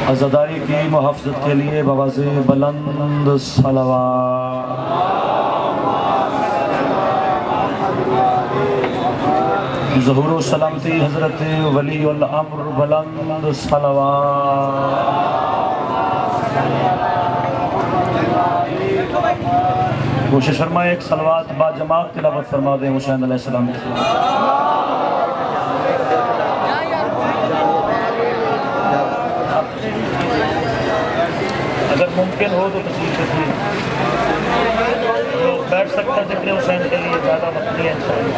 عزاداری کی محافظت کے لیے بآواز بلند صلوات۔ ظہور و سلامتی حضرت ولی الامر بلند صلوات۔ کوشش فرمائے ایک صلوات با جماعت تلاوت فرما دیں حسین علیہ السلام کی۔ اگر ممکن ہو تو تشریف رکھیے، بیٹھ سکتا ہے ذکر حسین کے لیے، زیادہ وقت نہیں ہے انشاءاللہ۔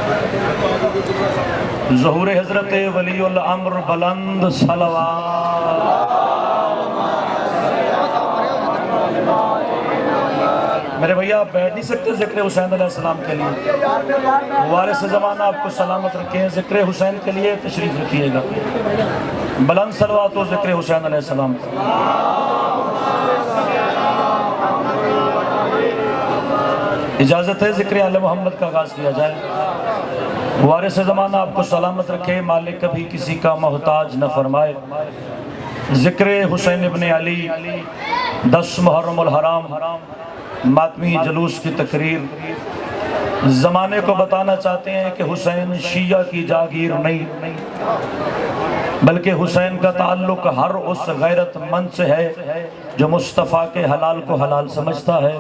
ظہور حضرت ولی الامر بلند صلوات۔ میرے بھیا آپ بیٹھ نہیں سکتے ذکر حسین علیہ السلام کے لیے؟ وارث زمانہ آپ کو سلامت رکھیں، ذکر حسین کے لیے تشریف رکھیے گا۔ بلند صلوات و ذکر حسین علیہ السلام۔ اجازت ہے ذکر آل محمد کا آغاز کیا جائے۔ وارث زمانہ آپ کو سلامت رکھے، مالک کبھی کسی کا محتاج نہ فرمائے۔ ذکر حسین ابن علی 10 محرم الحرام ماتمی جلوس کی تقریر۔ زمانے کو بتانا چاہتے ہیں کہ حسین شیعہ کی جاگیر نہیں، بلکہ حسین کا تعلق ہر اس غیرت مند سے ہے جو مصطفیٰ کے حلال کو حلال سمجھتا ہے،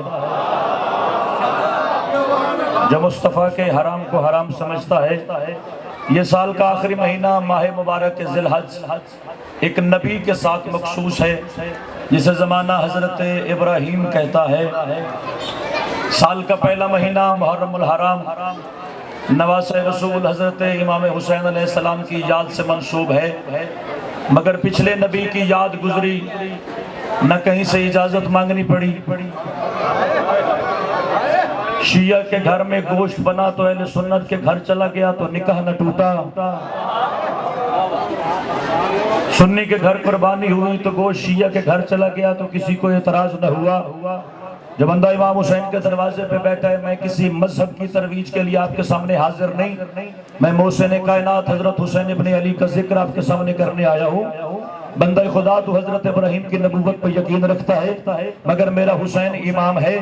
جو مصطفیٰ کے حرام کو حرام سمجھتا ہے۔ یہ سال کا آخری مہینہ ماہ مبارک ذی الحج ایک نبی کے ساتھ مخصوص ہے جسے زمانہ حضرت ابراہیم کہتا ہے۔ سال کا پہلا مہینہ محرم الحرام نواسہ رسول حضرت امام حسین علیہ السلام کی یاد سے منسوب ہے، مگر پچھلے نبی کی یاد گزری، نہ کہیں سے اجازت مانگنی پڑی۔ شیعہ کے گھر میں گوشت بنا تو اہل سنت کے گھر چلا گیا تو نکاح نہ ٹوٹا، سنی کے گھر قربانی ہوئی تو گوشت شیعہ کے گھر چلا گیا تو کسی کو اعتراض نہ ہوا۔ جو بندہ امام حسین کے دروازے پہ بیٹھا ہے، میں کسی مذہب کی ترویج کے لیے آپ کے سامنے حاضر نہیں، میں محسن کائنات حضرت حسین ابن علی کا ذکر آپ کے سامنے کرنے آیا ہوں۔ بندہ خدا تو حضرت ابراہیم کی نبوت پہ یقین رکھتا ہے، مگر میرا حسین امام ہے۔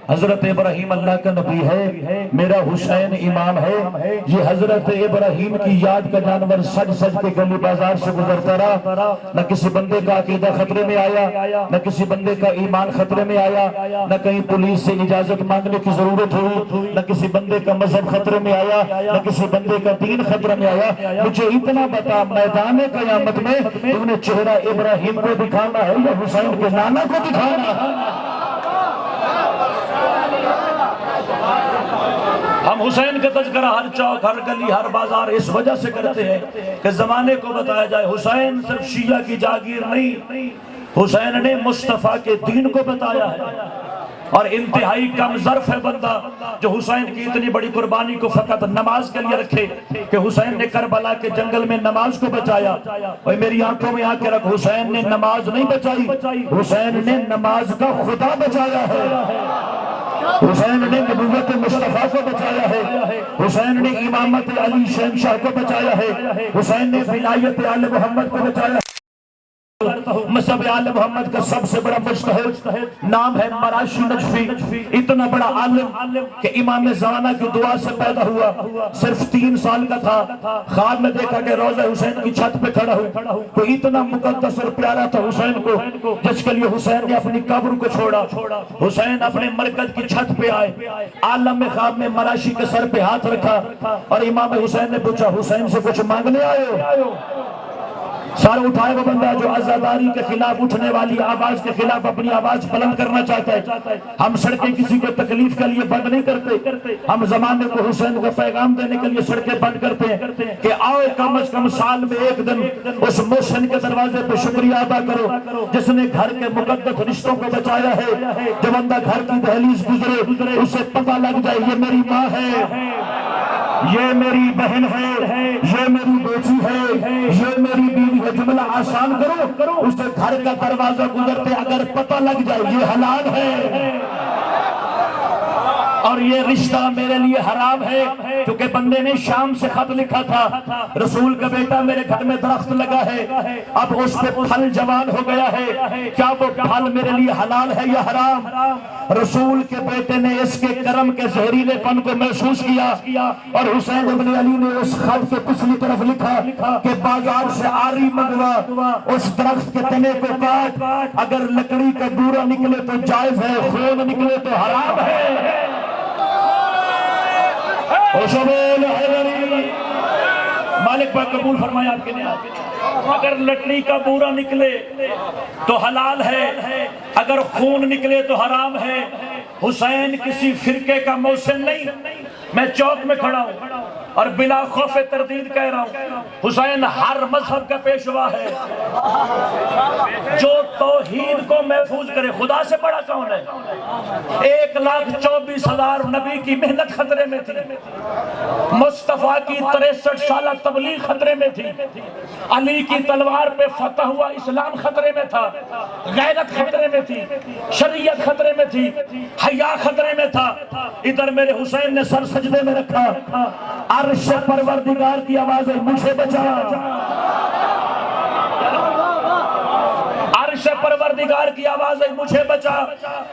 حضرت ابراہیم اللہ کا نبی ہے، میرا حسین امام ہے۔ یہ حضرت ابراہیم کی یاد کا جانور سج سج کے گلی بازار سے گزرتا رہا، نہ کسی بندے کا عقیدہ خطرے میں آیا، نہ کسی بندے کا ایمان خطرے میں آیا، نہ کہیں پولیس سے اجازت مانگنے کی ضرورت ہوئی، نہ کسی بندے کا مذہب خطرے میں آیا، نہ کسی بندے کا دین خطرے میں آیا۔ مجھے اتنا بتا، میدان قیامت میں انہیں چہرہ ابراہیم کو دکھانا ہے یا حسین کے نانا کو دکھانا ہے؟ ہم حسین کا تذکرہ ہر چوک، ہر گلی، ہر بازار اس وجہ سے کرتے ہیں کہ زمانے کو بتایا جائے حسین صرف شیعہ کی جاگیر نہیں، حسین نے مصطفیٰ کے دین کو بتایا ہے۔ اور انتہائی کم ظرف ہے بندہ جو حسین کی اتنی بڑی قربانی کو فقط نماز کے لیے رکھے کہ حسین نے کربلا کے جنگل میں نماز کو بچایا۔ اور میری آنکھوں میں آنکھ رکھ، حسین نے نماز نہیں بچائی، حسین نے نماز کا خدا بچایا ہے۔ حسین نے نبوت مصطفیٰ کو بچایا ہے، حسین نے امامت علی شہنشاہ کو بچایا ہے، حسین نے ولایت آل محمد کو بچایا ہے۔ مذہب آل محمد کا سب سے بڑا مجتہد نام ہے مراشی نجفی، اتنا بڑا عالم کہ امام زمانہ کی دعا سے پیدا ہوا، صرف 3 سال کا تھا، خواب میں دیکھا کہ روضہ حسین کی چھت پہ کھڑا ہوں، تو اتنا مقدس اور پیارا تھا حسین کو جس کے لیے حسین نے اپنی قبر کو چھوڑا۔ حسین اپنے مرکز کی چھت پہ آئے، عالم میں خواب میں مراشی کے سر پہ ہاتھ رکھا اور امام حسین نے پوچھا حسین سے کچھ مانگنے آئے ہو؟ سارے اٹھائے وہ بندہ جو عزاداری کے خلاف اٹھنے والی آواز کے خلاف اپنی آواز بلند کرنا چاہتا ہے۔ ہم سڑکیں کسی کو تکلیف کے لیے بند نہیں کرتے، ہم زمانے کو حسین کو پیغام دینے کے لیے سڑکیں بند کرتے ہیں کہ آؤ کم از کم سال میں ایک دن اس محسن کے دروازے پہ شکریہ ادا کرو جس نے گھر کے مقدس رشتوں کو بچایا ہے۔ جو بندہ گھر کی دہلیز گزرے اسے پتہ لگ جائے یہ میری ماں ہے، یہ میری بہن ہے، یہ میری بیٹی ہے، یہ میری بیوی ہے، جملہ آسان کرو، اسے گھر کا دروازہ گزرتے اگر پتہ لگ جائے یہ حلال ہے، اور یہ رشتہ میرے لیے حرام ہے، کیونکہ بندے نے شام سے خط لکھا تھا، رسول کا بیٹا میرے گھر میں درخت لگا ہے، اب اس پہ پھل جوان ہو گیا ہے، کیا وہ پھل میرے لیے حلال ہے یا حرام؟ رسول کے بیٹے نے اس کے کرم کے زہریلے پن کو محسوس کیا، اور حسین ابن علی نے اس خط کے پچھلی طرف لکھا کہ بازار سے آری منگوا، اس درخت کے تنے کو کاٹ، اگر لکڑی کا ڈورا نکلے تو جائز ہے، خون نکلے تو حرام ہے۔ مالک پاک قبول فرمائے آپ کے نعمت۔ اگر لکڑی کا بورا نکلے تو حلال ہے، اگر خون نکلے تو حرام ہے۔ حسین کسی فرقے کا موسم نہیں، میں چوک میں کھڑا ہوں اور بلا خوف تردید کہہ رہا ہوں، حسین ہر مذہب کا پیشوا ہے۔ جو توحید کو محفوظ کرے، خدا سے بڑا کون ہے؟ 1,24,000 نبی کی محنت خطرے میں تھی، مصطفیٰ کی 63 سالہ تبلیغ خطرے میں تھی، علی کی تلوار پہ فتح ہوا اسلام خطرے میں تھا، غیرت خطرے میں تھی، شریعت خطرے میں تھی، حیا خطرے میں تھا۔ ادھر میرے حسین نے سر سجدے میں رکھا، عرش پروردگار کی آواز ہے مجھے بچا، عرش پروردگار کی آواز ہے مجھے بچا۔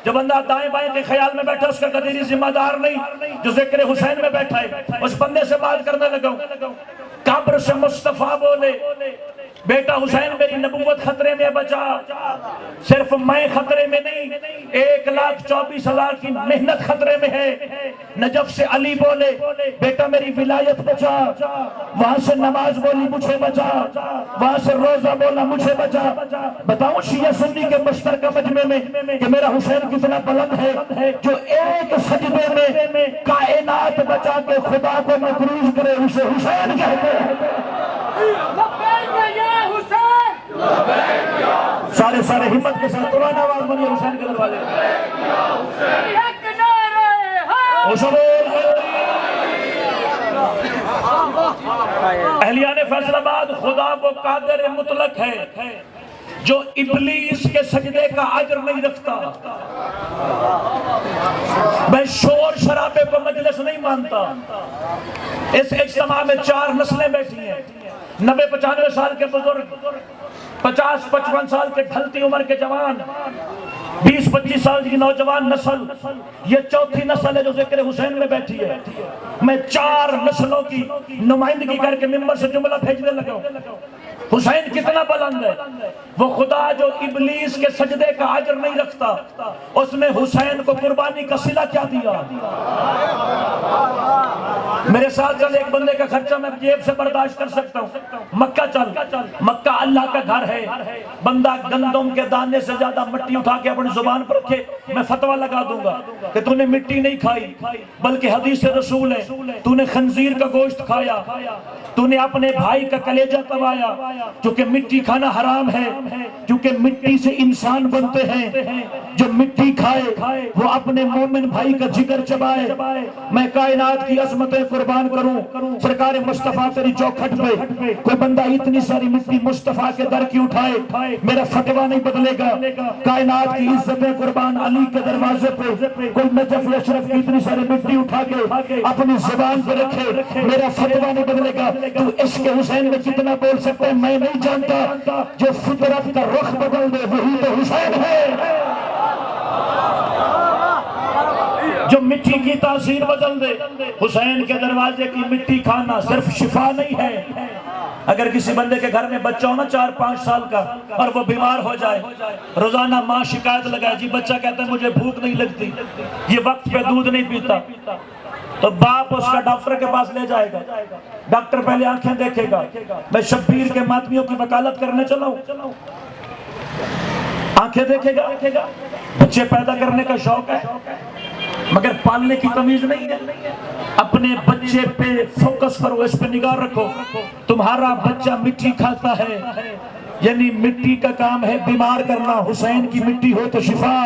جو بندہ دائیں بائیں کے خیال میں بیٹھا اس کا قدیری ذمہ دار نہیں، جو ذکر حسین میں بیٹھا ہے اس بندے سے بات کرنے لگا۔ قبر سے مصطفیٰ بولے بیٹا حسین میری نبوت خطرے میں بچا، صرف میں خطرے میں نہیں، 1,24,000 کی محنت خطرے میں ہے۔ نجف سے علی بولے بیٹا میری ولایت بچا، وہاں سے نماز بولی مجھے بچا، وہاں سے روزہ بولا مجھے بچا۔ بتاؤں شیعہ سنی کے مشترکہ مجمع میں کہ میرا حسین کتنا بلند ہے، جو ایک سجدے میں کائنات بچا کے خدا کو مقروض کرے اسے حسین کہتے ہیں۔ سارے ہمت کے ساتھ قرآن آواز بنی حسین کے دروازے۔ اہلیان فیصل آباد، خدا وہ قادر مطلق ہے جو ابلیس کے سجدے کا اجر نہیں رکھتا۔ میں شور شرابے کو مجلس نہیں مانتا۔ اس اجتماع میں 4 نسلیں بیٹھی ہیں، 90-95 سال کے بزرگ، 50-55 سال کے ڈھلتی عمر کے جوان، 20-25 سال کی نوجوان نسل، یہ چوتھی نسل ہے جو ذکر حسین میں بیٹھی ہے۔ میں 4 نسلوں کی نمائندگی کر کے ممبر سے جملہ بھیجنے لگا ہوں۔ حسین کتنا بلند ہے، وہ خدا جو ابلیس کے سجدے کا اجر نہیں رکھتا، اس نے حسین کو قربانی کا صلہ کیا دیا۔ میرے ساتھ چل، ایک بندے کا خرچہ میں جیب سے برداشت کر سکتا ہوں۔ مکہ چل، مکہ اللہ کا گھر ہے، بندہ گندم کے دانے سے زیادہ مٹی اٹھا کے اپنی زبان پر رکھے، میں فتویٰ لگا دوں گا کہ تو نے مٹی نہیں کھائی، بلکہ حدیث رسول ہے تو نے خنزیر کا گوشت کھایا، تو نے اپنے بھائی کا کلیجہ تبایا، چونکہ مٹی کھانا حرام ہے، کیونکہ مٹی سے انسان بنتے ہیں، جو مٹی کھائے وہ اپنے مومن بھائی کا جگر چبائے۔ میں کائنات کی عظمتیں قربان کروں، سرکار مصطفیٰ تیری چوکھٹ پہ کوئی بندہ اتنی ساری مٹی مصطفیٰ کے در کی اٹھائے، میرا فتویٰ نہیں بدلے گا۔ کائنات کی عزتیں قربان علی کے دروازے پہ کوئی نجف یا اشرف کی اتنی ساری مٹی اٹھا کے اپنی زبان پہ رکھے، میرا فتویٰ نہیں بدلے گا۔ تو عشق حسین میں کتنا بول سکتے ہیں میں نہیں جانتا، جو فطرت کا رخ بدل دے وہی تو حسین ہے، جو مٹی کی تاثیر بدل دے۔ حسین کے دروازے کی مٹی کھانا صرف شفا نہیں ہے۔ اگر کسی بندے کے گھر میں بچہ ہو نا 4-5 سال کا اور وہ بیمار ہو جائے، روزانہ ماں شکایت لگائے جی بچہ کہتا ہے مجھے بھوک نہیں لگتی، یہ وقت پہ دودھ نہیں پیتا، تو باپ اس کا ڈاکٹر کے پاس لے جائے گا، ڈاکٹر پہلے آنکھیں دیکھے گا۔ میں شبیر کے ماتمیوں کی وکالت کرنے چلا ہوں، آنکھیں دیکھے گا، بچے پیدا کرنے کا شوق ہے مگر پالنے کی تمیز نہیں ہے۔ اپنے بچے پہ فوکس کرو، اس پہ نگاہ رکھو، تمہارا بچہ مٹی کھاتا ہے، یعنی مٹی کا کام ہے بیمار کرنا، حسین کی مٹی ہو تو شفا،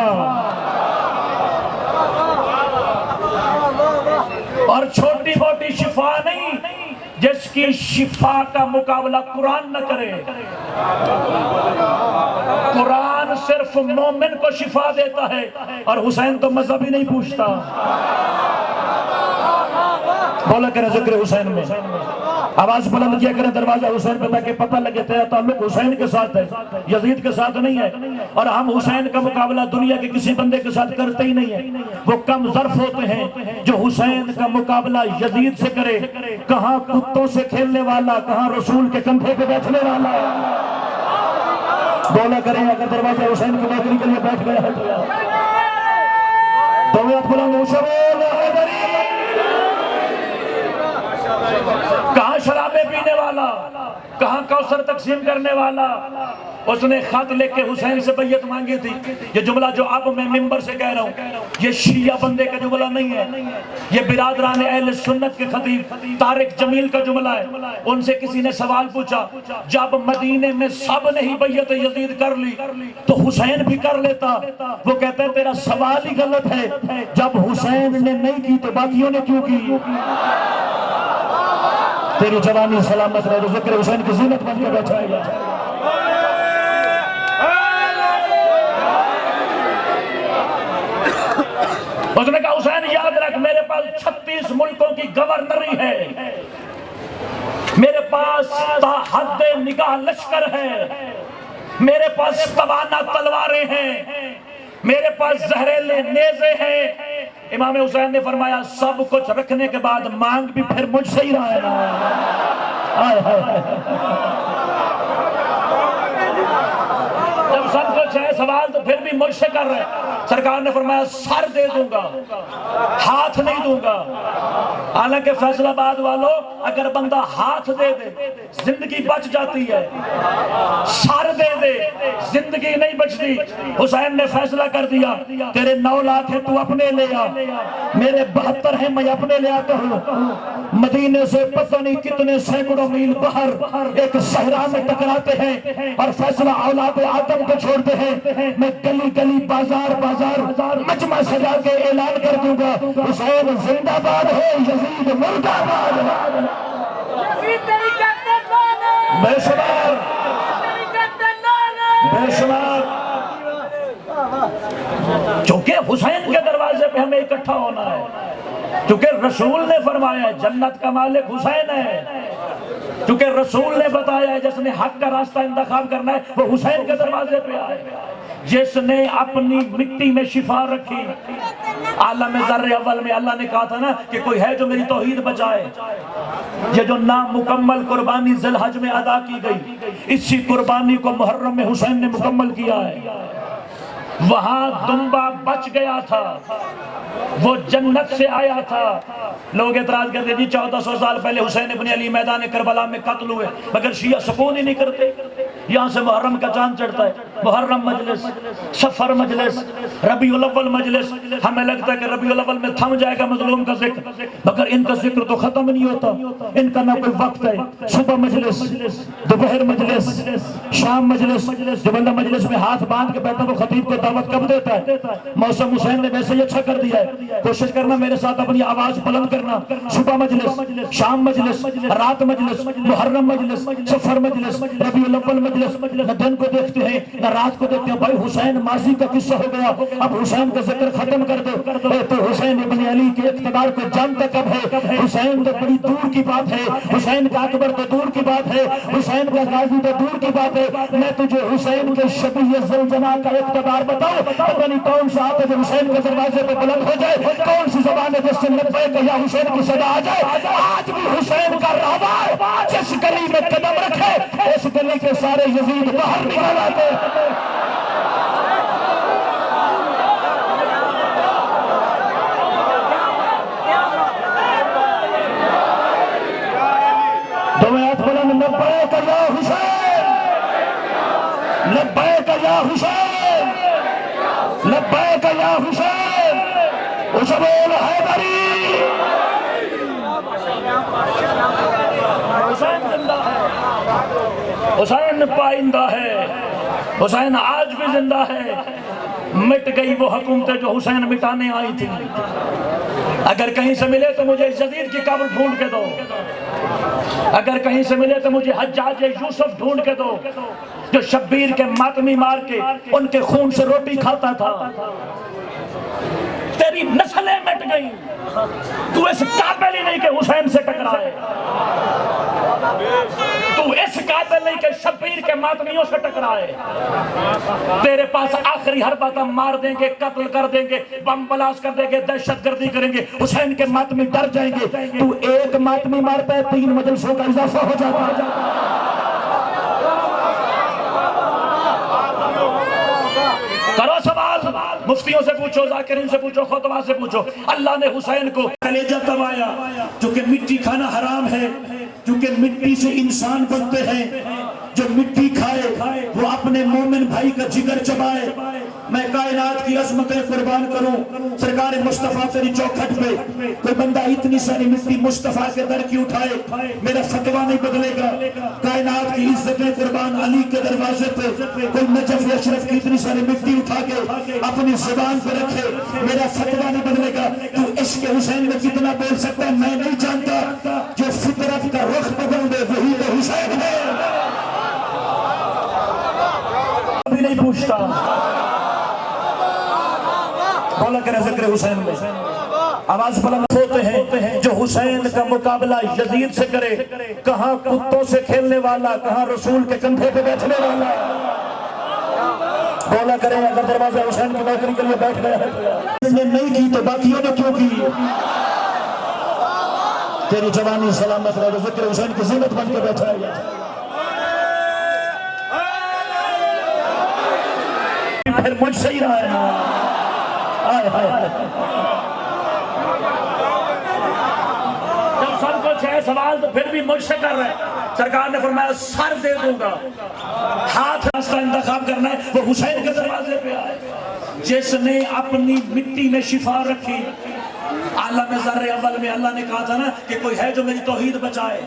اور چھوٹی موٹی شفا نہیں جس کی شفا کا مقابلہ قرآن نہ کرے۔ قرآن صرف مومن کو شفا دیتا ہے، اور حسین تو مذہب ہی نہیں پوچھتا۔ بولا کریں ذکر حسین میں، آواز بلند کیا کریں دروازہ حسین پہ، تاکہ پتہ لگے تیرا تعلق حسین کے ساتھ ہے، یزید کے ساتھ نہیں ہے۔ اور ہم حسین کا مقابلہ دنیا کے کسی بندے کے ساتھ کرتے ہی نہیں ہیں۔ وہ کم ظرف ہوتے ہیں جو حسین کا مقابلہ یزید سے کرے۔ کہاں کتوں سے کھیلنے والا، کہاں رسول کے کندھے پہ بیٹھنے والا۔ بولا کریں اگر دروازہ حسین کی نوکری کے لیے بیٹھ گیا ہے تو یار دویات بلند شبول حیدری۔ کہاں شرابیں پینے والا، کہاں کوثر تقسیم کرنے والا۔ اس نے خط لکھ کے حسین سے بیعت مانگی تھی۔ یہ جملہ جو اب میں ممبر سے کہہ رہا ہوں یہ شیعہ بندے کا جملہ نہیں ہے، یہ برادران اہل سنت کے خطیب طارق جمیل کا جملہ ہے۔ ان سے کسی نے سوال پوچھا، جب مدینے میں سب نے ہی بیعت یزید کر لی تو حسین بھی کر لیتا؟ وہ کہتے ہیں تیرا سوال ہی غلط ہے، جب حسین نے نہیں کی تو باقیوں نے کیوں کی؟ تیری جوانی سلامت رہے، ذکر حسین کی زینت بن کے بیٹھائے گا۔ اس نے کہا حسین یاد رکھ میرے پاس 36 ملکوں کی گورنری ہے، میرے پاس تا حد نگاہ لشکر ہے، میرے پاس توانا تلواریں ہیں، میرے پاس زہریلے نیزے ہیں۔ امام حسین نے فرمایا سب کچھ رکھنے کے بعد مانگ بھی پھر مجھ سے ہی رہا ہے جب سب کچھ ہے سوال تو پھر بھی مجھ سے کر رہے ہیں۔ سرکار نے فرمایا سر دے دوں گا، ہاتھ نہیں دوں گا۔ حالانکہ فیصل آباد والوں اگر بندہ ہاتھ دے دے زندگی بچ جاتی ہے، سر دے دے زندگی نہیں بچتی۔ حسین نے فیصلہ کر دیا تیرے 9 لاکھ ہیں تو اپنے لے آ، میرے 72 ہیں میں اپنے لے آتا ہوں۔ مدینے سے پتہ نہیں کتنے سینکڑوں میل باہر ایک صحرا میں ٹکراتے ہیں اور فیصلہ اولاد آدم کو چھوڑتے ہیں۔ میں گلی گلی بازار بازار مجمع سجا کے اعلان کر دوں گا حسین زندہ باد ہے، یزید مردہ باد ہے۔ بے شمار بے شمار چونکہ حسین کے دروازے پہ ہمیں اکٹھا ہونا ہے، کیونکہ رسول نے فرمایا ہے جنت کا مالک حسین ہے، کیونکہ رسول نے بتایا ہے جس نے حق کا راستہ انتخاب کرنا ہے وہ حسین کے دروازے پہ آئے، جس نے اپنی مٹی میں شفا رکھی۔ عالم ذر اول میں اللہ نے کہا تھا نا کہ کوئی ہے جو میری توحید بچائے۔ یہ جو نامکمل قربانی ذی الحج میں ادا کی گئی، اسی قربانی کو محرم میں حسین نے مکمل کیا ہے۔ وہاں دمبا بچ گیا تھا، وہ جنت سے آیا تھا۔ لوگ اعتراض کرتے جی 1400 سال پہلے حسین ابن علی میدان کربلا میں قتل ہوئے، مگر شیعہ سکون ہی نہیں کرتے۔ یہاں سے محرم کا چاند چڑھتا ہے، محرم مجلس، سفر مجلس، ربیع الاول مجلس، ہمیں لگتا ہے کہ ربیع الاول میں تھم جائے گا مظلوم کا ذکر، مگر ان کا ذکر تو ختم نہیں ہوتا۔ ان کا نہ کوئی وقت ہے، صبح مجلس، دوپہر مجلس، شام مجلس۔ جو بندہ مجلس میں ہاتھ باندھ کے بیٹھا وہ خطیب کو دعوت کب دیتا ہے؟ موسم حسین نے ویسے ہی اچھا کر دیا ہے۔ کوشش کرنا میرے ساتھ اپنی آواز بلند کرنا، صبح مجلس، شام مجلس، رات مجلس، محرم مجلس، سفر مجلس، ربیع الاول مجلس۔ نہ دن کو دیکھتے ہیں نہ رات کو دیکھتے ہیں، بھائی حسین ماضی کا قصہ ہو گیا، اب حسین کا ذکر ختم کر دو۔ تو حسین ابن علی کے اقتدار کو جانتا کب ہے؟ حسین تو بڑی دور کی بات ہے، حسین کا اکبر تو دور کی بات ہے، حسین کا غازی تو دور کی بات ہے۔ میں تجھے حسین کے شبیہ زلجنا کا اقتدار بتاؤ، پتہ نہیں کون سا آتا جو حسین کے دروازے پہ بلند ہو جائے، کون سی زبان ہے جس سے لبیک یا حسین کی صدا آ جائے۔ آج بھی حسین کا رہبا ہے، جس گلی میں قدم رکھے اس گلی کے سارے یزید باہر نکال آتے۔ دعوات بلند لبیک یا حسین، لبیک یا حسین، لبیک یا حسین، اسبول حیدری۔ حسین زندہ ہے، حسین پائندہ ہے، حسین آج بھی زندہ ہے۔ مٹ گئی وہ حکومتیں جو حسین مٹانے آئی تھی۔ اگر کہیں سے ملے تو مجھے یزید کی قبر ڈھونڈ کے دو، اگر کہیں سے ملے تو مجھے حجاج یوسف ڈھونڈ کے دو جو شبیر کے ماتمی مار کے ان کے خون سے روٹی کھاتا تھا۔ تیری نسلیں مٹ گئیں، تو اس قابل ہی نہیں کہ حسین سے ٹکرائے، تو اس قابل نہیں کہ شبیر کے ماتمیوں سے ٹکرائے، تیرے پاس آخری حربہ مار دیں گے، قتل کر دیں گے، بم بلاس کر دیں گے، دہشت گردی کریں گے، حسین کے ماتمی ڈر جائیں گے، تو ایک ماتمی مارتا ہے 3 مجلسوں کا اضافہ ہو جاتا ہے۔ کرو سوال، مفتیوں سے پوچھو، ذاکرین سے پوچھو، خطبہ سے پوچھو، اللہ نے حسین کو کلیجہ دبایا، چونکہ مٹی کھانا حرام ہے، چونکہ مٹی سے انسان بنتے ہیں، جو مٹی کھائے وہ اپنے مومن بھائی کا جگر چبائے۔ میں کائنات کی عظمتیں قربان کروں، سرکار مصطفیٰ تیری چوکھٹ پہ کوئی بندہ اتنی ساری مٹی مصطفیٰ کے در کی اٹھائے، میرا فتویٰ نہیں بدلے گا۔ کائنات کی عزتیں قربان علی کے دروازے پہ کوئی نجف اشرف کی اتنی ساری مٹی اٹھا کے اپنی زبان پہ رکھے، میرا فتویٰ نہیں بدلے گا۔ تو عشق حسین میں کتنا بول سکتا ہے میں نہیں جانتا، جو فطرت کا رخ بدل دے وہی تو حسین ہے۔ ابھی نہیں پوچھتا، بولا کرے ذکر حسین میں آواز بلند ہوتے ہیں، جو حسین کا مقابلہ یزید سے کرے، کہاں کتوں سے کھیلنے والا، کہاں رسول کے کندھے پہ بیٹھنے والا۔ بولا کرے اگر دروازہ حسین کی نوکری کے لیے بیٹھ گیا ہے، نے نہیں کی تو باقیوں نے کیوں کی؟ تیری جوانی سلامت رہے، ذکر حسین کی زینت بن کے بیٹھا ہے۔ پھر مجھ سے ہی رہا ہے، آئے آئے جب سب کچھ ہے سوال تو پھر بھی مجھ سے کر رہے ہیں۔ سرکار نے فرمایا سر دے دوں گا، ہاتھ راستہ انتخاب کرنا ہے، وہ حسین کے دروازے پہ آئے، جس نے اپنی مٹی میں شفا رکھی۔ عالم ذر اول میں اللہ نے کہا تھا نا کہ کوئی ہے جو میری توحید بچائے،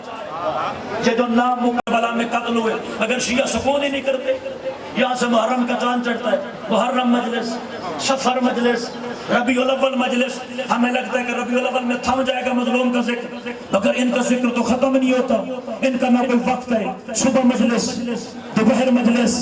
یہ جو نام مقابلہ میں قتل ہوئے، اگر شیعہ سکون ہی نہیں کرتے، یہاں سے محرم کا چاند چڑھتا ہے، محرم مجلس، سفر مجلس، ربیع الاول مجلس، ہمیں لگتا ہے کہ ربیع الاول میں تھم جائے گا مظلوم کا ذکر، مگر ان کا ذکر تو ختم نہیں ہوتا، ان کا نہ کوئی وقت ہے۔ صبح مجلس، دوپہر مجلس،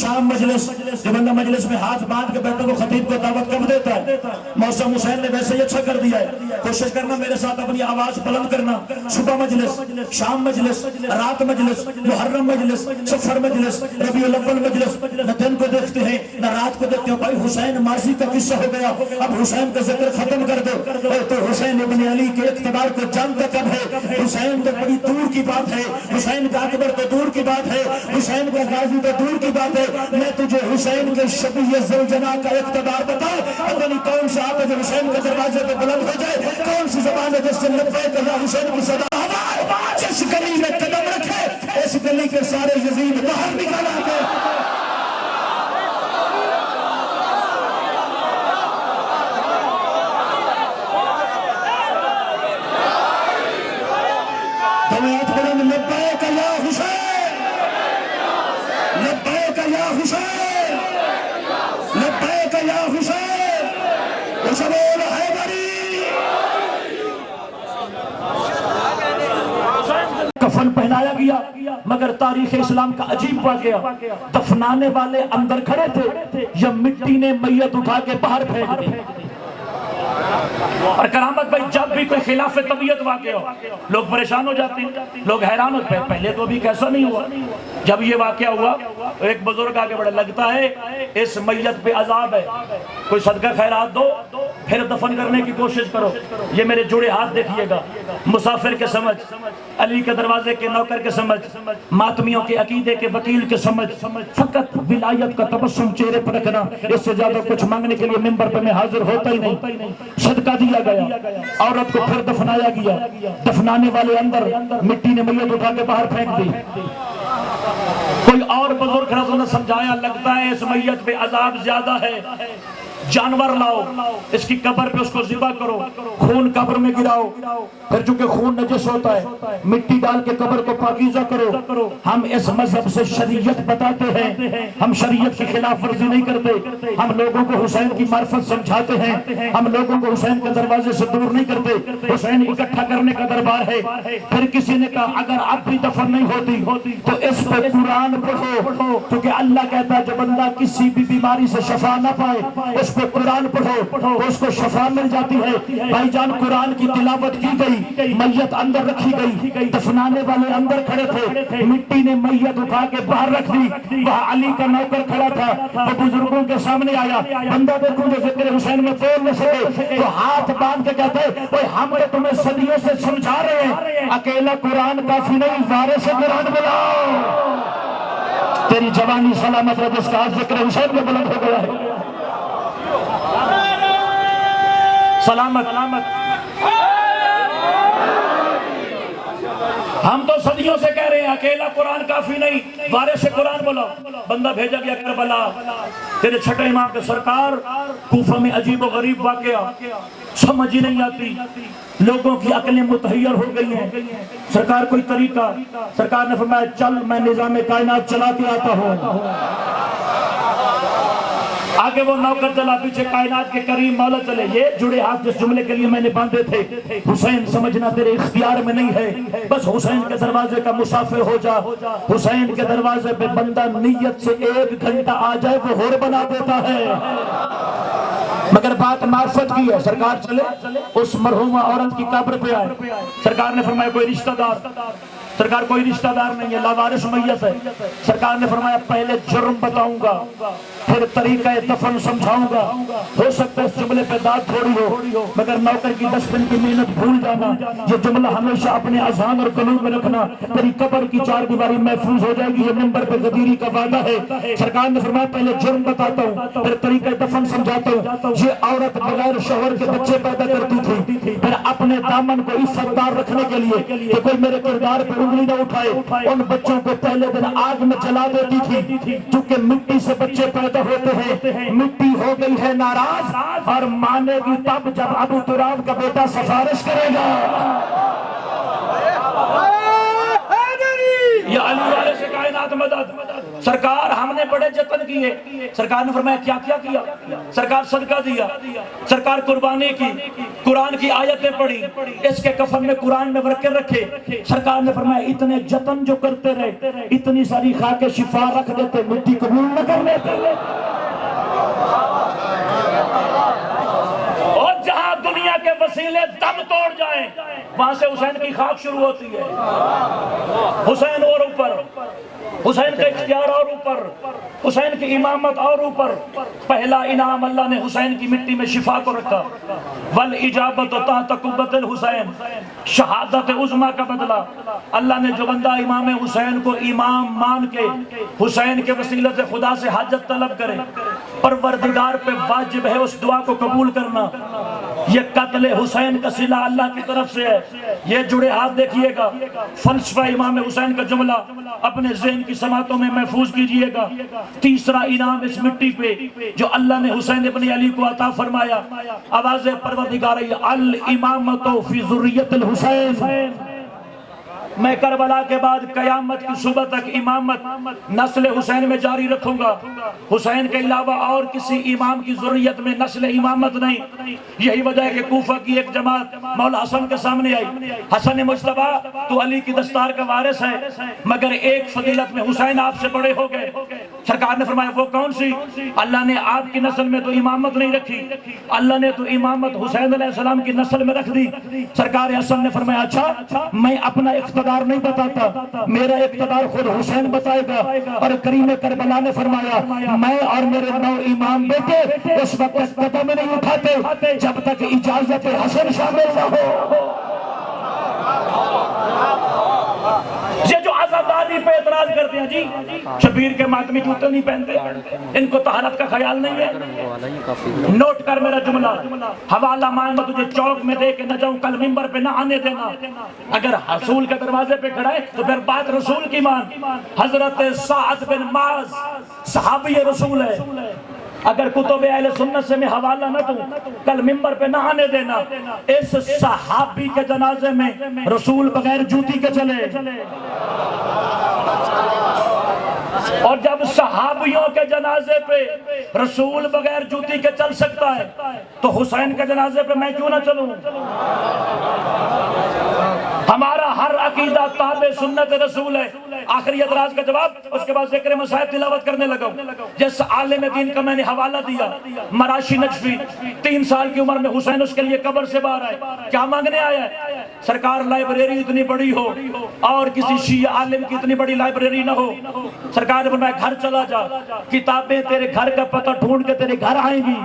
شام مجلس، جو بندہ مجلس میں ہاتھ باندھ کے بیٹھا وہ خطیب کو دعوت کب دیتا ہے؟ موسم حسین نے ویسے ہی اچھا کر دیا ہے، کوشش کرنا میرے ساتھ اپنی آواز بلند کرنا۔ صبح مجلس، شام مجلس، رات مجلس، محرم مجلس، سفر مجلس، ربیع الاول مجلس، نہ دن کو دیکھتے ہیں نہ رات کو دیکھتے ہیں۔ بھائی حسین ماضی کا قصہ ہو گیا، اب حسین کا ذکر ختم کر دو۔ تو حسین ابن علی کے اقتدار کو جانتا کب ہے؟ حسین تو بڑی دور کی بات ہے، حسین کا اکبر تو دور کی بات ہے، حسین کا غازی تو دور کی بات ہے۔ میں تجھے حسین کے شبیہ ذوالجناح کا اقتدار بتاؤ، پتہ نہیں کون سا آپ جو حسین کے دروازے پہ بلند ہو جائے، کون سی زبان ہے جس سے لبیک اللہ حسین کی صدا ہوا، جس گلی میں قدم رکھے اس گلی کے سارے یزید باہر نکل آتے۔ لبیک یا حسین، لبیک یا حسین، لبیک یا حسین، اسے بول حیدری۔ کفن پہنایا گیا، مگر تاریخ اسلام کا عجیب واقعہ، دفنانے والے اندر کھڑے تھے یا مٹی نے میت اٹھا کے باہر پھینک دی۔ اور کرامت بھائی جب بھی کوئی خلاف طبیعت واقع ہو لوگ پریشان ہو جاتے ہیں، لوگ حیران ہوتے ہیں، پہلے تو بھی کیسا نہیں ہوا۔ جب یہ واقعہ ہوا تو ایک بزرگ آگے بڑھے، لگتا ہے اس میت پہ عذاب ہے، کوئی صدقہ خیرات دو پھر دفن کرنے کی کوشش کرو۔ یہ میرے جڑے ہاتھ دیکھیے گا، مسافر کے سمجھ، علی کے دروازے کے نوکر کے سمجھ، ماتمیوں کے عقیدے کے وکیل کے سمجھ، فقط ولایت کا تبسم چہرے پر رکھنا، اس سے زیادہ کچھ مانگنے کے لیے منبر پہ میں حاضر ہوتا ہی نہیں۔ صدقہ دیا گیا، عورت کو پھر دفنایا گیا، دفنانے والے اندر مٹی نے میت اٹھا کے باہر پھینک دی۔ کوئی اور بزرگ کھڑا تو نے سمجھایا، لگتا ہے اس میت پہ عذاب زیادہ ہے، جانور لاؤ، اس کی قبر پہ اس کو ذبح کرو، خون قبر میں گراؤ، پھر چونکہ خون نجس ہوتا ہے مٹی ڈال کے قبر کو پاکیزہ کرو۔ ہم اس مذہب سے شریعت بتاتے ہیں، ہم شریعت کی خلاف ورزی نہیں کرتے، ہم لوگوں کو حسین کی معرفت سمجھاتے ہیں، ہم لوگوں کو حسین کے دروازے سے دور نہیں کرتے۔ حسین اکٹھا کرنے کا دربار ہے۔ پھر کسی نے کہا اگر اب بھی دفن نہیں ہوتی تو اس پہ قرآن پڑھو، کیونکہ اللہ کہتا ہے جو بندہ کسی بھی بیماری سے شفا نہ پائے اس اس پہ قرآن پڑھو تو اس کو شفا مل جاتی ہے۔ بھائی جان قرآن کی تلاوت کی گئی، میت اندر رکھی گئی، دفنانے والے اندر کھڑے تھے، مٹی نے میت اٹھا کے باہر رکھ دی، وہاں علی کا نوکر کھڑا تھا، وہ بزرگوں کے سامنے آیا، بندہ دیکھو جو ذکر حسین میں بول نہ سکے تو ہاتھ باندھ کے کہتے ہیں اوے ہم تو تمہیں صدیوں سے سمجھا رہے ہیں، اکیلا قرآن کافی نہیں، وارث قرآن بلاؤ۔ تیری جوانی سلامت ہے جس کا ذکر حسین میں بلند ہو گیا ہے، سلامت۔ ہم تو صدیوں سے کہہ رہے ہیں اکیلا قرآن کافی نہیں، وارث قرآن بولو۔ بندہ بھیجا گیا کربلا، تیرے چھٹے امام کے سرکار، کوفہ میں عجیب و غریب واقعہ، سمجھ ہی نہیں آتی، لوگوں کی عقلیں متحیر ہو گئی ہیں۔ سرکار کوئی طریقہ، سرکار نے فرمایا چل میں نظام کائنات چلا کے آتا ہوں۔ آگے وہ نوکر چلا، پیچھے کائنات کے کریم مولا چلے۔ یہ جڑے ہاتھ جس جملے کے لیے میں نے باندھے تھے، حسین سمجھنا تیرے اختیار میں نہیں ہے، بس حسین کے دروازے کا مسافر ہو جا۔ حسین کے دروازے پہ بندہ نیت سے 1 گھنٹہ آ جائے وہ ہور بنا دیتا ہے، مگر بات معرفت کی ہے۔ سرکار چلے، اس مرحومہ عورت کی قبر پہ آئے، سرکار نے فرمایا کوئی رشتہ دار؟ سرکار کوئی رشتہ دار نہیں ہے، لاوارث میت ہے۔ سرکار نے فرمایا پہلے جرم بتاؤں گا، پھر طریقہ دفن سمجھاؤں گا، ہو سکتا ہے اس جملے پہ داد تھوڑی ہو، مگر نوکر کی 10 دن کی محنت بھول جانا، یہ جملہ ہمیشہ اپنے اذہان اور قلوب میں رکھنا، تیری قبر کی 4 دیواری محفوظ ہو جائے گی، یہ منبر پہ غدیری کا وعدہ ہے۔ سرکار نے فرمایا پہلے جرم بتاتا ہوں، پھر طریقہ دفن سمجھاتا ہوں۔ یہ عورت بغیر شوہر کے بچے پیدا کرتی تھی، پھر اپنے دامن کو عزت دار رکھنے کے لیے کہ کوئی میرے کردار پہ انگلی نہ اٹھائے، ان بچوں کو پہلے دن آگ میں جلا دیتی تھی، چونکہ مٹی سے بچے پیدا ہوتے ہیں، مٹی ہو گئی ہے ناراض اور مانے گی تب جب ابو تراب کا بیٹا سفارش کرے گا۔ یا علی والے سے کائنات مدد۔ سرکار ہم نے بڑے جتن کیے، سرکار نے فرمایا کیا کیا کیا؟ سرکار صدقہ دیا، سرکار قربانی کی، قرآن کی آیتیں پڑھی، اس کے کفن میں قرآن میں ورقے رکھے۔ سرکار نے فرمایا اتنے جتن جو کرتے رہے، اتنی ساری خاک شفا رکھ دیتے، مٹی قبول نہ کر لیتے۔ اور جہاں دنیا کے وسیلے دم توڑ جائیں وہاں سے حسین کی خاک شروع ہوتی ہے۔ حسین اور اوپر، حسین کا اختیار اور اوپر، حسین کی امامت اور اوپر۔ پہلا انعام اللہ نے حسین کی مٹی میں شفا کو رکھا، والاجابت تحت قبۃ الحسین، شہادت عظمیٰ کا بدلہ۔ اللہ نے جو بندہ امام حسین کو امام مان کے حسین کے وسیلے سے خدا سے حاجت طلب کرے، پروردگار پہ واجب ہے اس دعا کو قبول کرنا۔ یہ قتل حسین کا صلہ اللہ کی طرف سے ہے۔ یہ جڑے ہاتھ دیکھیے گا، فلسفہ امام حسین کا جملہ اپنے ذہن کی سماعتوں میں محفوظ کیجئے گا۔ تیسرا انعام اس مٹی پہ جو اللہ نے حسین ابن علی کو عطا فرمایا، آواز پروردگار الامامۃ فی ذریۃ الحسین۔ میں کربلا کے بعد قیامت کی صبح تک امامت نسل حسین میں جاری رکھوں گا۔ حسین کے علاوہ اور کسی امام کی ذریت میں نسل امامت نہیں۔ یہی وجہ ہے کہ کوفہ کی ایک جماعت مولا حسن کے سامنے آئی، حسن مجتبیٰ تو علی کی دستار کا وارث ہے، مگر ایک فضیلت میں حسین آپ سے بڑے ہو گئے۔ سرکار نے فرمایا وہ کون سی؟ اللہ نے آپ کی نسل میں تو امامت نہیں رکھی، اللہ نے تو امامت حسین علیہ السلام کی نسل میں رکھ دی۔ سرکار حسن نے فرمایا اچھا میں اپنا اقتدار نہیں بتاتا، میرا اقتدار خود حسین بتائے گا۔ اور کریم کربلا نے فرمایا میں اور میرے 9 امام بیٹے اس وقت قدم نہیں اٹھاتے جب تک اجازت حسن شامل نہ ہو۔ یہ جو عزاداری پہ اعتراض کرتے ہیں جی شبیر کے ماتمی جوتے نہیں پہنتے، ان کو طہارت کا خیال نہیں ہے۔ نوٹ کر میرا جملہ، حوالہ مانگا تجھے چوک میں دے کے نہ جاؤں، کل منبر پہ نہ آنے دینا۔ اگر رسول کے دروازے پہ کھڑا ہے تو پھر بات رسول کی مان۔ حضرت سعد بن معاذ صحابی رسول ہے، اگر کتب اہل سنت سے میں حوالہ نہ دوں کل منبر پہ نہ آنے دینا۔ اس صحابی کے جنازے میں رسول بغیر جوتی کے چلے، اور جب صحابیوں کے جنازے پہ رسول بغیر جوتی کے چل سکتا ہے تو حسین کے جنازے پہ میں کیوں نہ چلوں؟ ہمارا ہر عقیدہ تابع سنت رسول ہے. آخری اعتراض کا جواب اس کے بعد ذکر مصائب تلاوت کرنے لگا. جس عالم دین کا میں نے حوالہ دیا مراشی نجفی 3 سال کی عمر میں حسین اس کے لیے قبر سے باہر آئے. کیا مانگنے آیا ہے؟ سرکار لائبریری اتنی بڑی ہو اور کسی شیعہ عالم کی اتنی بڑی لائبریری نہ ہو. سرکار نے فرمایا گھر چلا جا, کتابیں تیرے گھر کا پتہ ڈھونڈ کے تیرے گھر آئیں گی.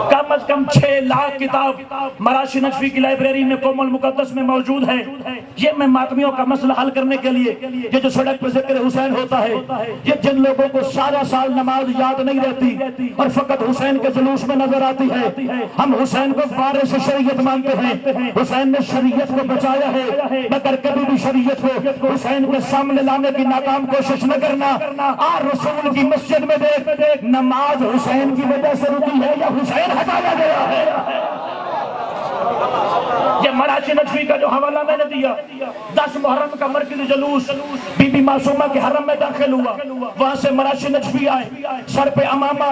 کم از کم 6 لاکھ کتاب مراشی نجفی کی لائبریری میں قوم المقدس میں موجود ہے. یہ میں ماتمیوں کا مسئلہ حل کرنے کے لیے یہ جو سڑک پہ ذکر حسین ہوتا ہے, یہ جن لوگوں کو سارا سال نماز یاد نہیں رہتی اور فقط حسین کے جلوس میں نظر آتی ہے, ہم حسین کو وارث شریعت مانتے ہیں. حسین نے شریعت کو بچایا ہے مگر کبھی بھی شریعت کو حسین کے سامنے لانے کی ناکام کوشش نہ کرنا. اور رسول کی مسجد میں دیکھ نماز حسین کی وجہ سے رکی ہے یا حسین ہٹایا گیا ہے. یہ مراشی نجفی کا جو حوالہ میں نے دیا 10 محرم کا مرکزی جلوس بی بی معصومہ کے حرم میں داخل ہوا. وہاں سے مراشی نجفی آئے, سر پہ امامہ,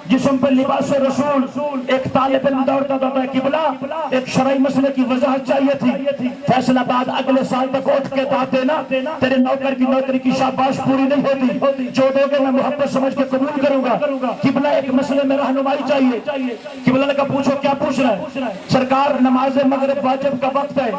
جسم پہ لباس رسول. ایک طالب علم دوڑتا تھا قبلہ, ایک شرعی مسئلے کی وضاحت چاہیے تھی. فیصل آباد اگلے سال تک اٹھ کے دعوت دینا, تیرے نوکر کی نوکری کی شاباش پوری نہیں ہوتی, جو دو گے میں محبت سمجھ کے قبول کروں گا. قبلہ ایک مسئلے میں رہنمائی چاہیے. قبلہ نے کہا پوچھو کیا پوچھ رہا ہے؟ سرکار نماز مغرب واجب کا وقت ہے,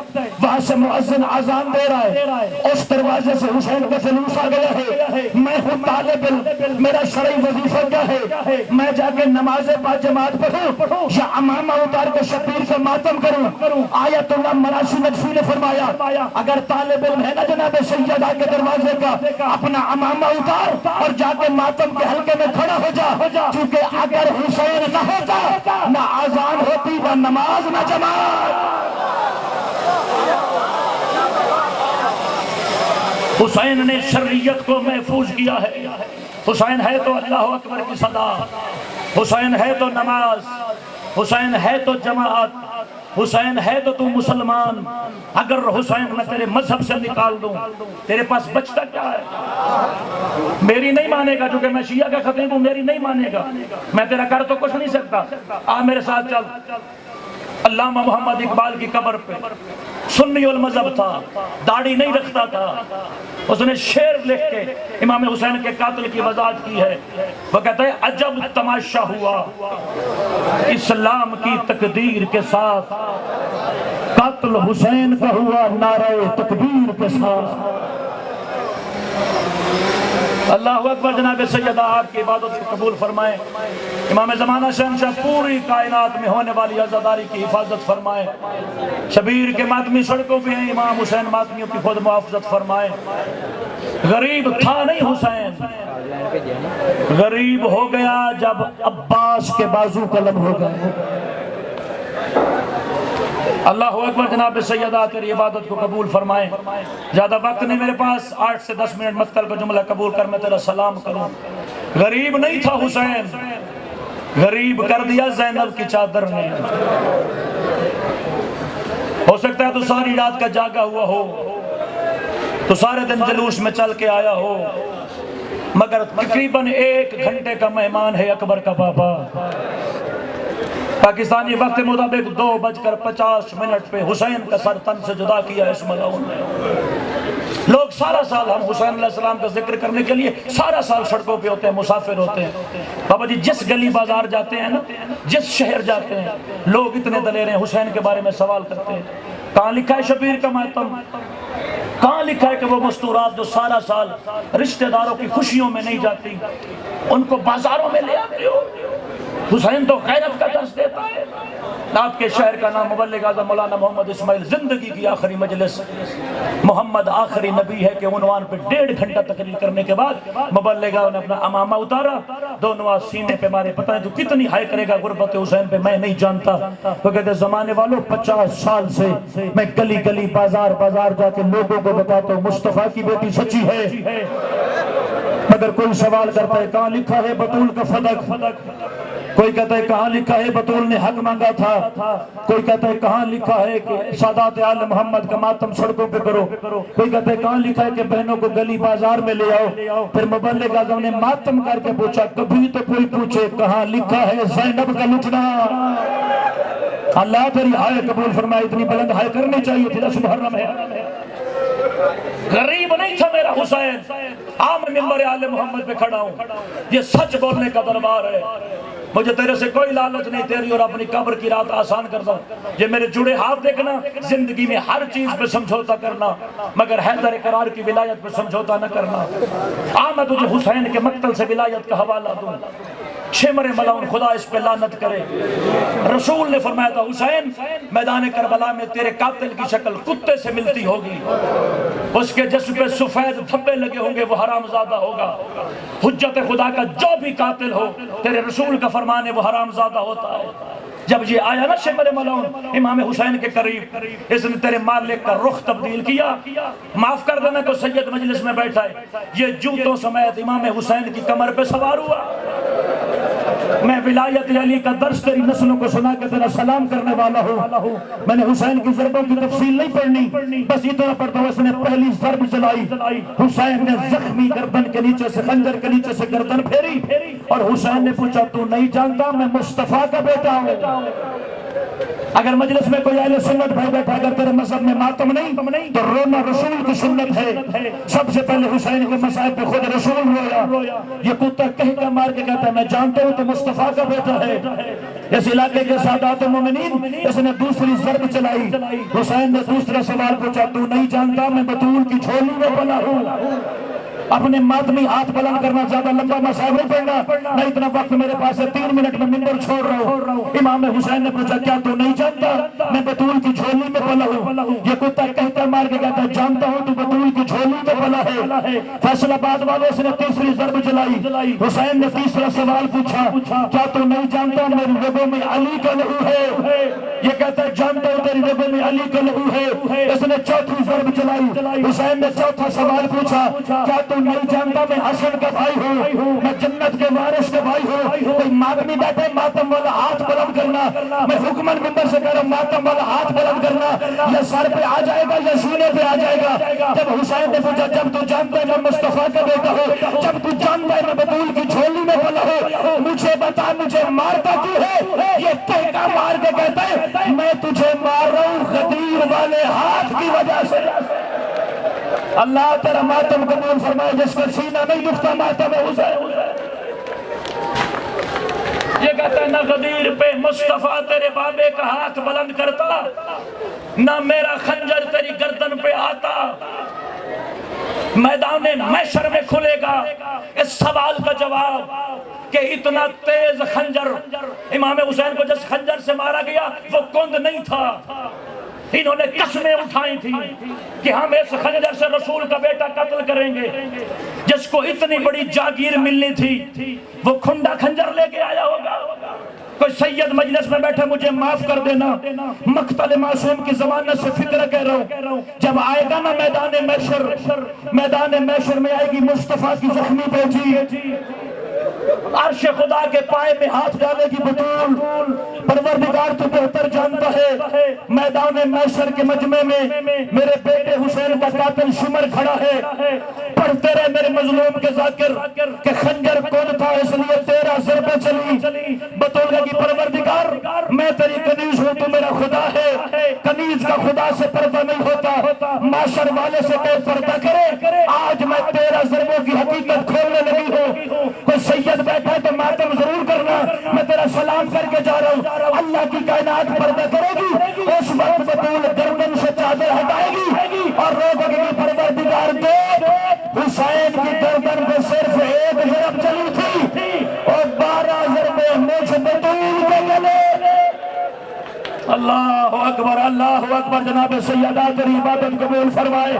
وہاں سے مؤذن اذان دے رہا ہے, اس دروازے سے حسین کا جلوس آ گیا ہے. میں ہوں طالب علم, میرا شرعی وظیفہ کیا ہے؟ میں جا کے نماز باجماعت پڑھوں یا امامہ اتار کے شبیر کا ماتم کروں؟ آیت اللہ مراشی نجفی نے فرمایا اگر طالب علم ہے نا جناب سیدہ کے دروازے کا, اپنا امامہ اتار اور جا کے ماتم کے حلقے میں کھڑا ہو جا, کیونکہ اگر حسین نہ ہوتا نہ اذان ہوتی نہ نماز نہ جماعت. حسین نے شریعت کو محفوظ کیا ہے. حسین ہے تو اللہ اکبر کی صدا, حسین ہے تو نماز, حسین ہے تو جماعت, حسین ہے تو مسلمان. اگر حسین میں تیرے مذہب سے نکال دوں تیرے پاس بچتا کیا ہے؟ میری نہیں مانے گا, چونکہ میں شیعہ کا خطیب ہوں, میری نہیں مانے گا. میں تیرا کر تو کچھ نہیں سکتا. آ میرے ساتھ چل. علامہ محمد اقبال کی قبر پہ سنی المذہب تھا, داڑھی نہیں رکھتا تھا. اس نے شعر لکھ کے امام حسین کے قاتل کی وضاحت کی ہے. وہ کہتا ہے عجب تماشا ہوا اسلام کی تقدیر کے ساتھ, قاتل حسین کا ہوا نعرہ تکبیر کے ساتھ. اللہ اکبر. جناب سیدہ آپ کی عبادت کو قبول فرمائیں. امام زمانہ شہنشاہ پوری کائنات میں ہونے والی عزاداری کی حفاظت فرمائیں. شبیر کے ماتمی سڑکوں پہ ہیں, امام حسین ماتمیوں کی خود محافظت فرمائیں. غریب تھا نہیں حسین, غریب ہو گیا جب عباس کے بازو قلم ہو گئے. اللہ اکبر. جناب سیدہ تیری عبادت کو قبول فرمائیں. زیادہ وقت نہیں میرے پاس, 8 سے 10 منٹ مت کر کو جملہ قبول کر میں تیرا سلام کروں. غریب نہیں تھا حسین, غریب کر دیا زینب کی چادر نے. ہو سکتا ہے تو ساری رات کا جاگا ہوا ہو, تو سارے دن جلوس میں چل کے آیا ہو, مگر تقریباً 1 گھنٹے کا مہمان ہے اکبر کا پاپا. پاکستانی وقت مطابق 2:50 پہ حسین کا سر تن سے جدا کیا اس ملعون نے. لوگ سارا سال ہم حسین علیہ السلام کا ذکر کرنے کے لیے سارا سال سڑکوں پہ ہوتے ہیں, مسافر ہوتے ہیں. بابا جی جس گلی بازار جاتے ہیں نا, جس شہر جاتے ہیں, لوگ اتنے دلیر ہیں حسین کے بارے میں سوال کرتے ہیں. کہاں لکھا ہے شبیر کا ماتم؟ کہاں لکھا ہے کہ وہ مستورات جو سارا سال رشتہ داروں کی خوشیوں میں نہیں جاتی ان کو بازاروں میں لے آتے ہو؟ حسین تو غیرت کا درس دیتا ہے. آپ کے شہر کا نام مبلغ اعظم مولانا محمد اسماعیل, زندگی کی آخری مجلس محمد آخری نبی ہے کہ عنوان پہ 1.5 گھنٹہ تقریر کرنے کے بعد مبلغ نے اپنا امامہ اتارا, 2 نواز سینے پہ مارے. پتہ نہیں تو کتنی ہائے کرے گا غربت حسین پہ, میں نہیں جانتا. تو کہتے زمانے والوں 50 سال سے میں گلی گلی بازار بازار جا کے لوگوں کو بتاتا ہوں مصطفیٰ کی بیٹی سچی ہے. مگر کوئی سوال کرتا ہے کہاں لکھا ہے بطول کا فدق, کوئی کہتا ہے کہاں لکھا ہے بطول نے حق مانگا تھا, کوئی کہتا ہے کہاں لکھا ہے کہ سادات آل محمد کا ماتم سڑکوں پہ کرو, کوئی کہتا ہے کہاں لکھا ہے کہ بہنوں کو گلی بازار میں لے آؤ. پھر مبلغ اعظم نے ماتم کر کے پوچھا, کبھی تو کوئی پوچھے کہاں لکھا ہے زینب کا لٹنا. اللہ تیری ہائے قبول فرمائے، اتنی بلند ہائے کرنی چاہیے تھی، 10 محرم ہے۔ غریب نہیں تھا میرا حسین، عام ممبر آل محمد پہ کھڑا ہوں، یہ سچ بولنے کا دربار ہے، مجھے تیرے سے کوئی لالچ نہیں، تیری اور اپنی قبر کی رات آسان کرتا ہوں۔ یہ میرے جڑے ہاتھ دیکھنا، زندگی میں ہر چیز پہ سمجھوتا کرنا، مگر حیدر قرار کی ولایت پہ سمجھوتا نہ کرنا۔ میں تجھے حسین کے مقتل سے ولایت کا حوالہ دوں، شمر ملعون خدا اس پہ لعنت کرے۔ رسول نے فرمایا تھا حسین میدان کربلا میں تیرے قاتل کی شکل کتے سے ملتی ہوگی، اس کے جسم پہ سفید دھبے لگے ہوں گے، وہ حرام زادہ ہوگا۔ حجت خدا کا جو بھی قاتل ہو، تیرے رسول کا فرمان ہے وہ حرام زادہ ہوتا ہے۔ جب یہ آیا نا شمر ملعون امام حسین کے قریب، اس نے تیرے مالک کا رخ تبدیل کیا، معاف کر دینا کو سید مجلس میں بیٹھا ہے، یہ جوتوں سمیت امام حسین کی کمر پہ سوار ہوا۔ میں ولایت علی کا درس تیری نسلوں کو سنا کے تیرا سلام کرنے والا ہوں۔ میں نے حسین کی ضربوں کی تفصیل نہیں پڑھنی، بس اتنا پڑھتا ہوں، اس نے پہلی ضرب چلائی، حسین نے زخمی گردن کے نیچے سے، خنجر کے نیچے سے گردن پھیری، اور حسین نے پوچھا تو نہیں جانتا میں مصطفیٰ کا بیٹا ہوں؟ اگر مجلس میں کوئی اہل سنت بھائی بیٹھا، اگر تیرے مذہب میں ماتم نہیں تو رونا رسول کی سنت ہے۔ سب سے پہلے حسین کے مصائب پہ خود رسول رویا، یہ کتا کہہ کا مار کے کہتا ہے میں جانتا ہوں تو مصطفیٰ کا بیٹا ہے۔ اس علاقے کے سادات مومنین، اس نے دوسری ضرب چلائی، حسین نے دوسرا سوال پوچھا تو نہیں جانتا میں بطول کی جھولی میں پلا ہوں؟ اپنے ماتمی ہاتھ بلند کرنا، زیادہ لمبا مسائل نہیں پڑھنا، نہ اتنا وقت میرے پاس ہے، 3 منٹ میں ممبر چھوڑ رہا ہوں۔ امام حسین نے پوچھا کیا تو نہیں جانتا میں بطول کی جھولی میں پلا ہوں؟ یہ کتا کہتا مار کے کہتا جانتا ہوں تو بطول کی جھولی میں پلا ہے۔ فیصل آباد والے اس نے تیسری ضرب چلائی، حسین نے تیسرا سوال پوچھا کیا تو نہیں جانتا میری رگوں میں علی کا لہو ہے؟ یہ کہتا ہے جانتا ہوں تیری رگوں میں علی کا لہو ہے۔ اس نے چوتھی ضرب چلائی، حسین نے چوتھا سوال پوچھا کیا تو نہیں جانتا میں حسن کا بھائی ہوں، میں جنت کے وارث کا بھائی ہوں؟ کوئی ماتمی بیٹھے ماتم والا ہاتھ بلند کرنا، میں حکمن ممبر سے کہہ رہا ہوں ماتم والا ہاتھ بلند کرنا، یا سر پہ آ جائے گا یا سینے پہ آ جائے گا۔ جب حسین نے پوچھا جب تو جانتا ہے میں مصطفیٰ کا بیٹا ہوں، جب تو جانتا ہے میں بطول کی جھولی میں پلا ہوں، مجھے بتا مجھے مارتا کیوں ہے؟ یہ کہتا مار کے کہتا ہے میں تجھے مار رہا ہوں غدیر والے ہاتھ کی وجہ سے۔ اللہ تیرا ماتم قبول فرمائے، جس کا سینہ نہیں دکھتا ماتم حسین۔ یہ کہتا ہے نہ غدیر پہ مصطفیٰ تیرے بابے کا ہاتھ بلند کرتا، نہ میرا خنجر تیری گردن پہ آتا۔ میدان محشر میں کھلے گا اس سوال کا جواب کہ اتنا تیز خنجر امام حسین کو جس خنجر سے مارا گیا وہ کند نہیں تھا۔ انہوں نے قسمیں اٹھائی تھی کہ ہم اس خنجر سے رسول کا بیٹا قتل کریں گے۔ جس کو اتنی بڑی جاگیر ملنی تھی وہ کھنڈا خنجر لے کے آیا ہوگا۔ کوئی سید مجلس میں بیٹھے مجھے معاف کر دینا، مقتل معصوم کی ضمانت سے فکر کہہ رہا ہوں، جب آئے گا نا میدان محشر میں آئے گی مصطفیٰ کی زخمی بیٹی، عرش خدا کے پائے میں ہاتھ ڈالے گی بطول، پروردگار تو بہتر جانتا ہے میدان محشر کے مجمع میں میرے بیٹے حسین کا قاتل شمر کھڑا ہے، پڑھتے رہے میرے مظلوم کے ذاکر کہ خنجر کون تھا اس لیے 13 ضربیں چلی، بطول کی پروردگار میں تیری کنیز ہوں تو میرا خدا ہے، کنیز کا خدا سے پردہ نہیں ہوتا، معاشر والے سے کوئی پردہ کرے، آج میں 13 ضربوں کی حقیقت کھولنے لگی ہوں۔ کوئی سید بیٹھا ہے تو ماتم ضرور کرنا، میں تیرا سلام کر کے جا رہا ہوں، اللہ کی کائنات پردہ کرے گی، اس وقت بطول گردن سے چادر ہٹائے گی اور روکے گی پروردگار دے حسین کی گردن پہ صرف 1 ضرب چلی تھی اور 12 ضربیں مجھ بطول کے گلے۔ اللہ اکبر، جناب سیدہ تیری عبادت قبول فرمائے۔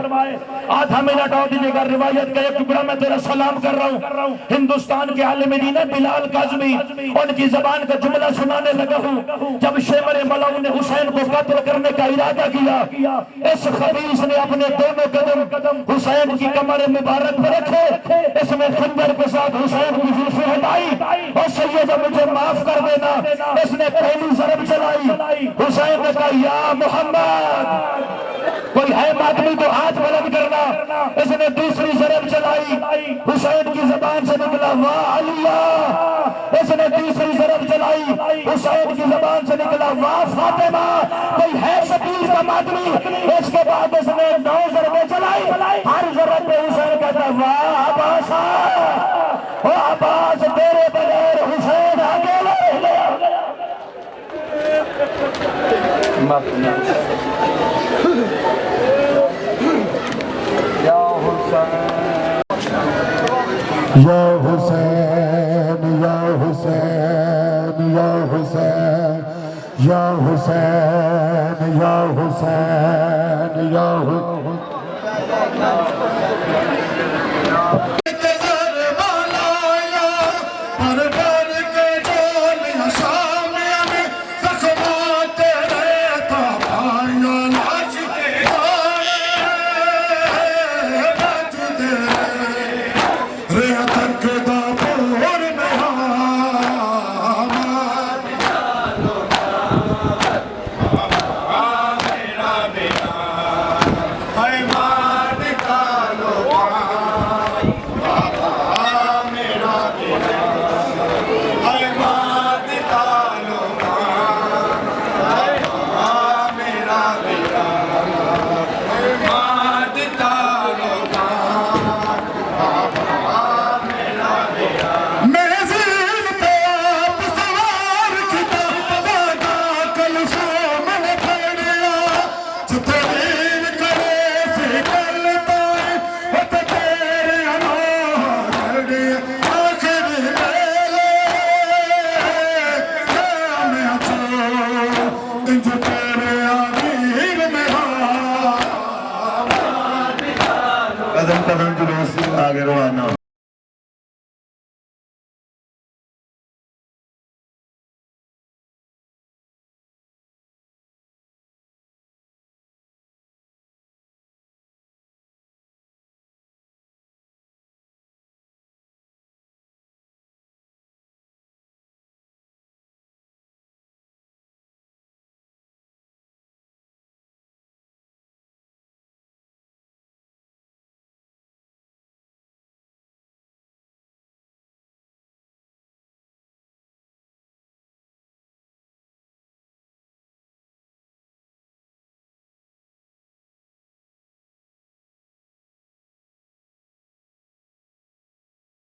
آدھا منٹ اور دیجیے گا، روایت کا ایک ٹکڑا میں تیرا سلام کر رہا ہوں۔ ہندوستان کے عالم دین بلال کاظمی، ان کی زبان کا جملہ سنانے لگا ہوں۔ جب شمر ملعون نے حسین کو قتل کرنے کا ارادہ کیا، اس خبیث نے اپنے دونوں قدم حسین کی کمر مبارک پر رکھے، اس میں خنجر کے ساتھ حسین کی زلفیں ہٹائی اور سیدہ مجھے معاف کر دینا، اس نے پہلی ضرب چلائی، حسین نے کہا یا محمد، کوئی ہے ماتمی تو ہاتھ بلند کرنا، اس نے دوسری ضرب چلائی، حسین کی زبان سے نکلا واہ علیہ، اس نے تیسری ضرب چلائی، حسین کی زبان سے نکلا واہ فاطمہ، کوئی ہے شبیل کا مادمی؟ اس کے بعد اس نے 9 ضربیں چلائی، ہر ضرب پہ حسین کہتا واہ عباسا، او عباس تیرے بغیر حسین اکیلا رہ گیا۔ یا حسین یا حسین یا حسین یا حسین یا حسین یا حسین